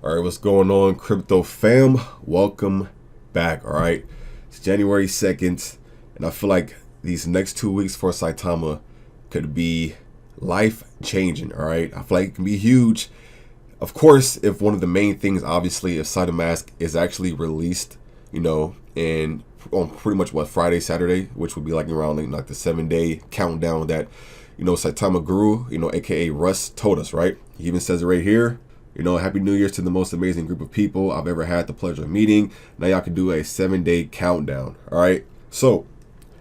All right, what's going on, crypto fam? Welcome back. All right, it's January 2nd, and I feel like these next 2 weeks for Saitama could be life changing. All right, I feel like it can be huge. Of course, if one of the main things, obviously, if Saitamask is actually released, and on pretty much Friday, Saturday, which would be like around like the 7-day countdown that Saitama Guru, aka Russ, told us, right? He even says it right here. Happy New Year's to the most amazing group of people I've ever had the pleasure of meeting. Now y'all can do a 7-day countdown. All right. So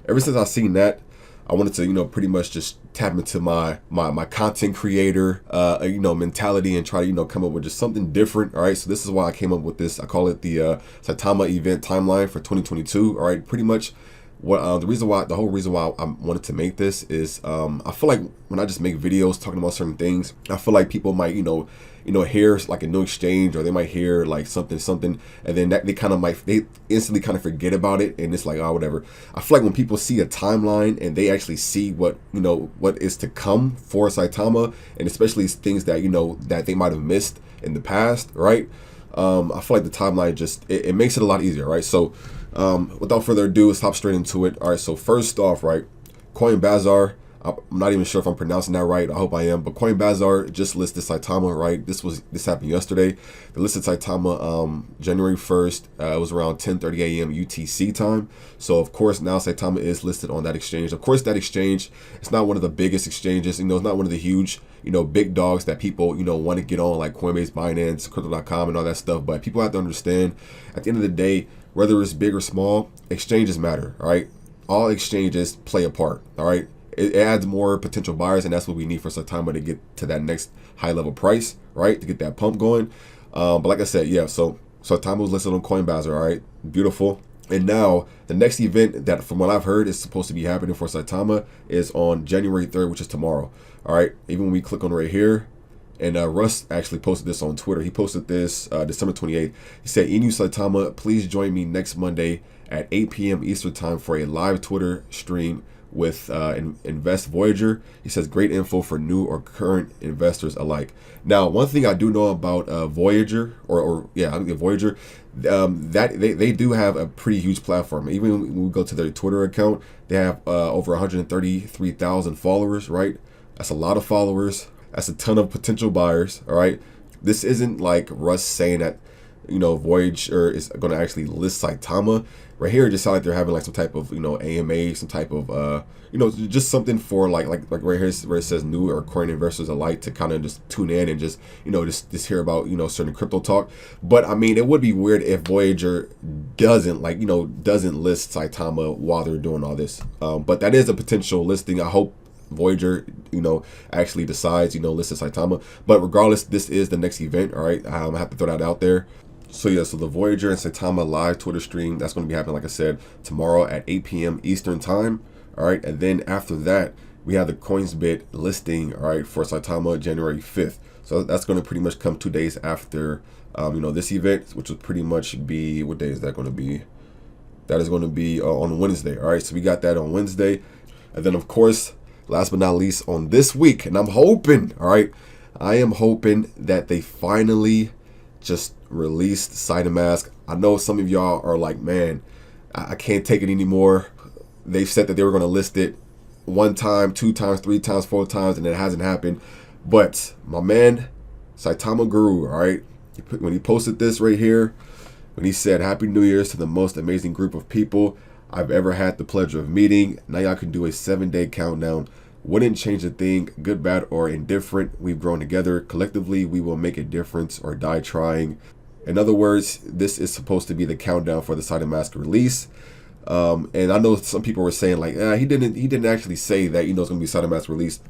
ever since I've seen that, I wanted to, pretty much just tap into my content creator, mentality and try to, come up with just something different. All right. So this is why I came up with this. I call it the Saitama event timeline for 2022. All right. Pretty much what the whole reason why I wanted to make this is I feel like when I just make videos talking about certain things, I feel like people might, hear like a new exchange, or they might hear like something, and then they instantly kind of forget about it, and it's like, oh, whatever. I feel like when people see a timeline and they actually see what is to come for Saitama, and especially things that that they might have missed in the past, right? I feel like the timeline just it makes it a lot easier, right? So without further ado, let's hop straight into it. All right, so first off, right, Coinbase. I'm not even sure if I'm pronouncing that right. I hope I am. But Coinbase just listed Saitama, right? This happened yesterday. They listed Saitama January 1st. It was around 10:30 a.m. UTC time. So of course now Saitama is listed on that exchange. Of course that exchange, it's not one of the biggest exchanges. It's not one of the huge, big dogs that people want to get on, like Coinbase, Binance, crypto.com, and all that stuff. But people have to understand, at the end of the day, whether it's big or small, exchanges matter. All right, all exchanges play a part. All right. It adds more potential buyers, and that's what we need for Saitama to get to that next high level price, right? To get that pump going. But like I said, yeah, so Saitama was listed on Coinbase, all right? Beautiful. And now the next event that, from what I've heard, is supposed to be happening for Saitama is on January 3rd, which is tomorrow. All right. Even when we click on right here, and Russ actually posted this on Twitter. He posted this December 28th. He said, "Inu Saitama, please join me next Monday at 8 p.m. Eastern time for a live Twitter stream with Invest Voyager." He says, "Great info for new or current investors alike." Now, one thing I do know about Voyager, I think Voyager, that they do have a pretty huge platform. Even when we go to their Twitter account, they have over 133,000 followers, right? That's a lot of followers. That's a ton of potential buyers, all right? This isn't like Russ saying that, Voyager is going to actually list Saitama. Right here, it just sounds like they're having like some type of, AMA, some type of, just something for like right here where it says new or current investors alike to kind of just tune in and just, just hear about, certain crypto talk. But I mean, it would be weird if Voyager doesn't list Saitama while they're doing all this. But that is a potential listing. I hope Voyager, actually decides, list Saitama. But regardless, this is the next event. All right, I have to throw that out there. So yeah, so the Voyager and Saitama live Twitter stream, that's going to be happening, like I said, tomorrow at 8 p.m. Eastern time. All right, and then after that, we have the Coinbase listing, all right, for Saitama January 5th. So that's going to pretty much come 2 days after, this event, which will pretty much be, what day is that going to be? That is going to be on Wednesday. All right, so we got that on Wednesday. And then, of course, last but not least, on this week, and I'm hoping, all right, I am hoping that they finally just released Saitamask. I know some of y'all are like, man, I can't take it anymore. They've said that they were going to list it 1 time, 2 times, 3 times, 4 times, and it hasn't happened. But my man, Saitama Guru, all right, when he posted this right here, when he said, "Happy New Year's to the most amazing group of people I've ever had the pleasure of meeting. Now y'all can do a 7-day countdown. Wouldn't change a thing, good, bad, or indifferent. We've grown together. Collectively, we will make a difference or die trying." In other words, this is supposed to be the countdown for the Saitamask release. And I know some people were saying like, he didn't actually say that, it's going to be Saitamask released.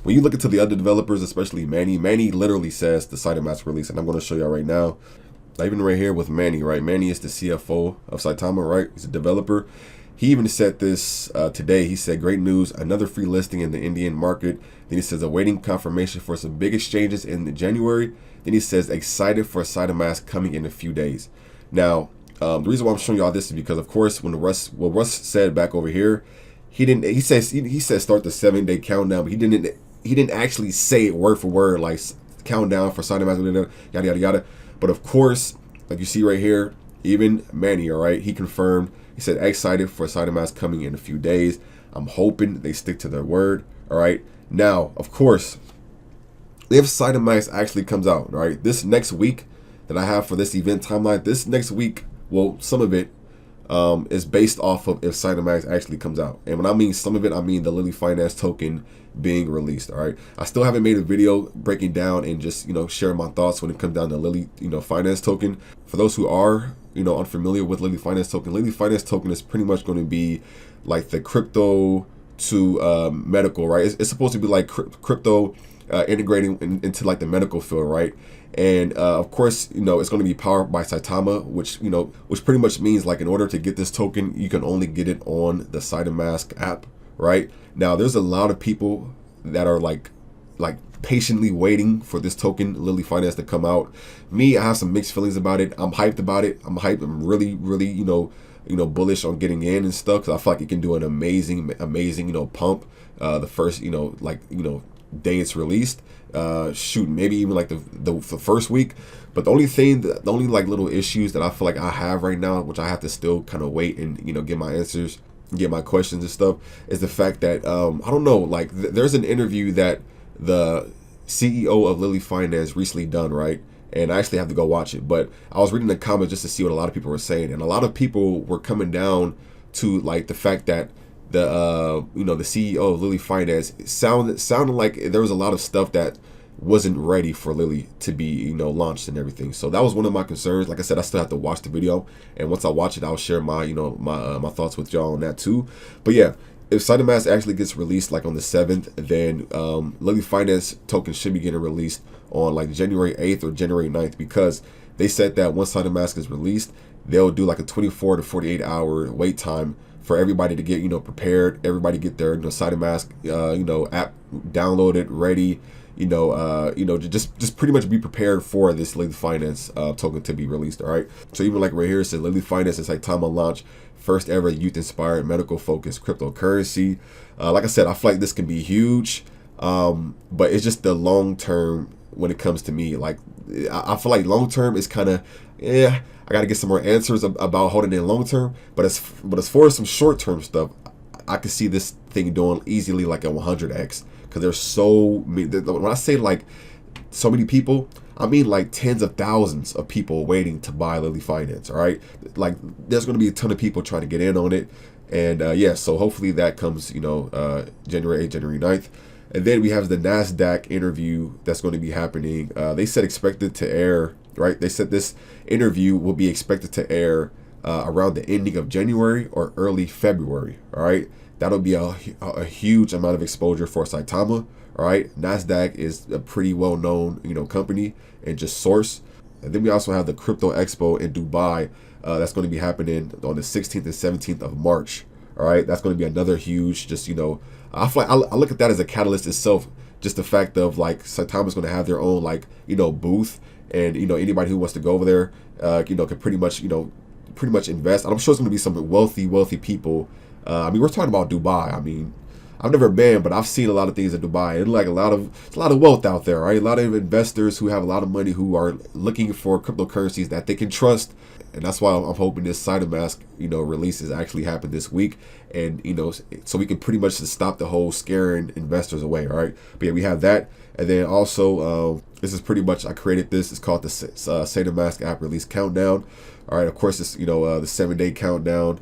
When you look into the other developers, especially Manny literally says the Saitamask release, and I'm going to show y'all right now. Even right here with Manny, right? Manny is the CFO of Saitama, right? He's a developer. He even said this today. He said, "Great news, another free listing in the Indian market." Then he says, "Awaiting confirmation for some big exchanges in January." Then he says, "Excited for Saitamask coming in a few days." Now, the reason why I'm showing y'all this is because, of course, when Russ said back over here, he says start the 7-day countdown, but he didn't actually say it word for word like countdown for Saitamask, yada yada yada. But of course, like you see right here, even Manny, all right, he confirmed. He said excited for Saitamask coming in a few days. I'm hoping they stick to their word. All right. Now, of course, if Saitamask actually comes out, all right, this next week that I have for this event timeline, this next week, well, some of it is based off of if Saitamask actually comes out. And when I mean some of it, I mean the Lily Finance token being released. All right. I still haven't made a video breaking down and just, sharing my thoughts when it comes down to Lily, Finance token. For those who are, unfamiliar with Lily Finance token is pretty much going to be like the crypto to medical, right? It's supposed to be like crypto integrating into like the medical field, right? And of course, it's going to be powered by Saitama, which pretty much means like in order to get this token, you can only get it on the Saitamask app, right? Now, there's a lot of people that are like patiently waiting for this token, Lily Finance, to come out. Me, I have some mixed feelings about it. I'm hyped about it. I'm hyped. I'm really, bullish on getting in and stuff, because I feel like it can do an amazing, pump the first, day it's released. Shoot, maybe even like the first week. But the only like little issues that I feel like I have right now, which I have to still kind of wait and get my answers, get my questions and stuff, is the fact that I don't know, like there's an interview that the CEO of Lily Finance recently done, right? And I actually have to go watch it, but I was reading the comments just to see what a lot of people were saying, and a lot of people were coming down to like the fact that the the CEO of Lily Finance sounded like there was a lot of stuff that wasn't ready for Lily to be launched and everything. So that was one of my concerns. Like I said, I still have to watch the video, and once I watch it, I'll share my my thoughts with y'all on that too. But yeah, if Saitamask actually gets released like on the 7th, then Lily Finance token should be getting released on like January 8th or January 9th, because they said that once Saitamask is released, they'll do like a 24 to 48 hour wait time for everybody to get prepared, everybody get their Saitamask app downloaded, ready, just pretty much be prepared for this Lily Finance token to be released. All right. So even like right here, it says Lily Finance and Saitama launch first ever youth inspired medical focused cryptocurrency. Like I said, I feel like this can be huge, but it's just the long term when it comes to me. Like I feel like long term is kind of I got to get some more answers about holding in long term. But as far as some short term stuff, I could see this thing doing easily like a 100x, because there's so many. When I say like so many people, I mean like tens of thousands of people waiting to buy Lily Finance. All right, like there's going to be a ton of people trying to get in on it, and yeah, so hopefully that comes January 8th, January 9th. And then we have the NASDAQ interview that's going to be happening. They said expected to air, right? They said this interview will be expected to air around the ending of January or early February, all right? That'll be a huge amount of exposure for Saitama, all right? NASDAQ is a pretty well-known, company and just source. And then we also have the Crypto Expo in Dubai. That's going to be happening on the 16th and 17th of March, all right? That's going to be another huge, just, I feel like I look at that as a catalyst itself. Just the fact of like Saitama's going to have their own like booth, and anybody who wants to go over there can pretty much invest. And I'm sure it's going to be some wealthy people. I mean, we're talking about Dubai. I mean, I've never been, but I've seen a lot of things in Dubai. And like a lot of wealth out there, right? A lot of investors who have a lot of money who are looking for cryptocurrencies that they can trust. And that's why I'm hoping this Saitamask, releases actually happen this week, and so we can pretty much just stop the whole scaring investors away. All right, but yeah, we have that, and then also this is pretty much I created this. It's called the Saitamask app release countdown. All right, of course it's the 7-day countdown,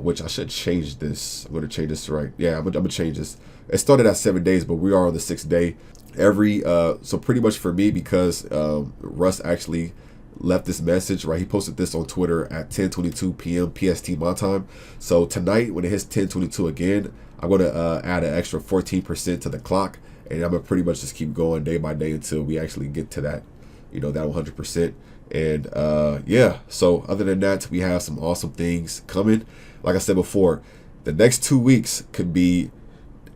which I should change this. I'm gonna change this right. Yeah, I'm gonna change this. It started at 7 days, but we are on the 6th day. So pretty much for me, because Russ actually left this message, right? He posted this on Twitter at 10:22 p.m. PST my time. So tonight when it hits 10:22 again, I'm going to add an extra 14% to the clock, and I'm going to pretty much just keep going day by day until we actually get to that, that 100%. And yeah, so other than that, we have some awesome things coming. Like I said before, the next 2 weeks could be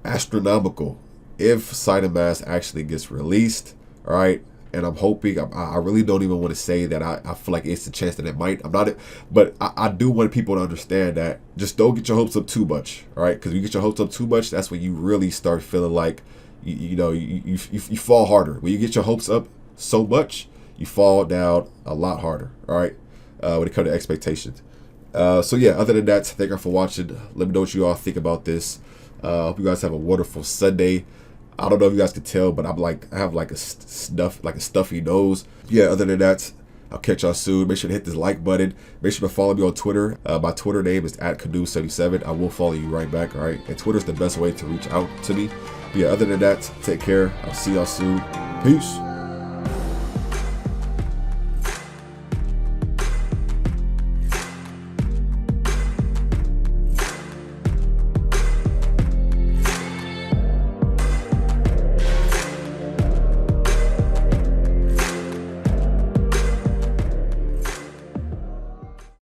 astronomical if Saitamask actually gets released. All right. And I'm hoping, I really don't even want to say that I feel like it's a chance that it might. I'm not, but I do want people to understand that just don't get your hopes up too much, all right? Because you get your hopes up too much, that's when you really start feeling like, you fall harder. When you get your hopes up so much, you fall down a lot harder, all right, when it comes to expectations. So yeah, other than that, thank you for watching. Let me know what you all think about this. Hope you guys have a wonderful Sunday. I don't know if you guys can tell, but I have like a stuffy nose. Yeah, other than that, I'll catch y'all soon. Make sure to hit this like button. Make sure to follow me on Twitter. My Twitter name is @canoe77. I will follow you right back, all right? And Twitter's the best way to reach out to me. But yeah, other than that, take care. I'll see y'all soon. Peace.